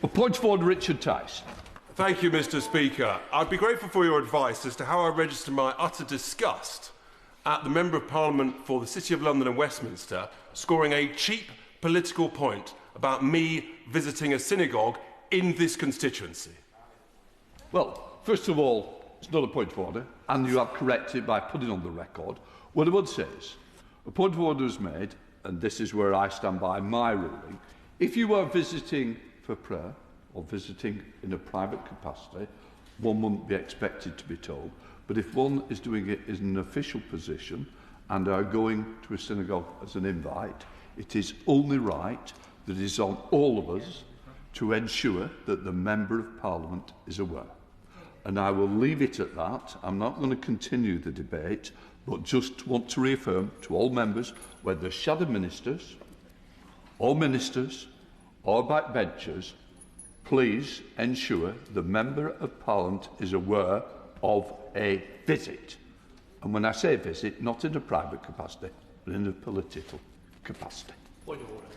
A point of order, Richard Tice. Thank you, Mr. Speaker. I'd be grateful for your advice as to how I register my utter disgust at the Member of Parliament for the City of London and Westminster scoring a cheap political point about me visiting a synagogue in this constituency. Well, first of all, it's not a point of order, and you have corrected by putting on the record. What I would say is, a point of order is made, and this is where I stand by my ruling. If you are visiting for prayer, or visiting in a private capacity, one wouldn't be expected to be told. But if one is doing it in an official position and are going to a synagogue as an invite, it is only right that it is on all of us to ensure that the Member of Parliament is aware. And I will leave it at that. I'm not going to continue the debate, but just want to reaffirm to all members, whether shadow ministers or backbenchers, please ensure the Member of Parliament is aware of a visit. And when I say visit, not in a private capacity, but in a political capacity. Point of order.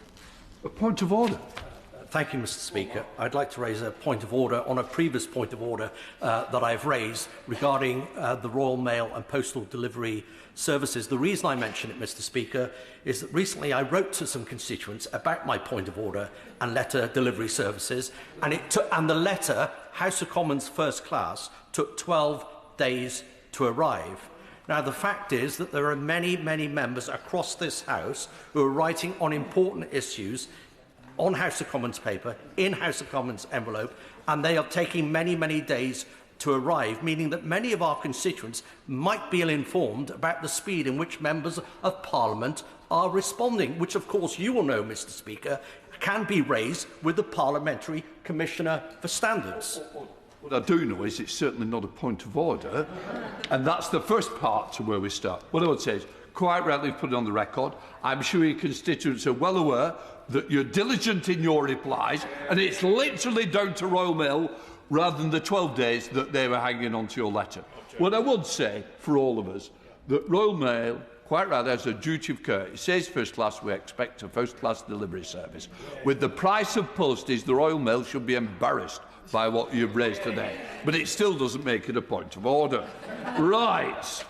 A point of order. Thank you, Mr. Speaker. I'd like to raise a point of order on a previous point of order that I've raised regarding the Royal Mail and Postal Delivery Services. The reason I mention it, Mr. Speaker, is that recently I wrote to some constituents about my point of order and letter delivery services, and the letter, House of Commons First Class, took 12 days to arrive. Now, the fact is that there are many, many members across this House who are writing on important issues on House of Commons paper, in House of Commons envelope, and they are taking many, many days to arrive, meaning that many of our constituents might be ill-informed about the speed in which members of Parliament are responding, which, of course, you will know, Mr. Speaker, can be raised with the Parliamentary Commissioner for Standards. What I do know is it's certainly not a point of order, and that's the first part to where we start. What I would say is, quite rightly put it on the record, I'm sure your constituents are well aware that you're diligent in your replies, and it's literally down to Royal Mail rather than the 12 days that they were hanging on to your letter. What I would say for all of us, that Royal Mail, quite rightly, has a duty of care. It says first class, we expect a first class delivery service. With the price of postage, the Royal Mail should be embarrassed by what you've raised today. But it still doesn't make it a point of order. Right.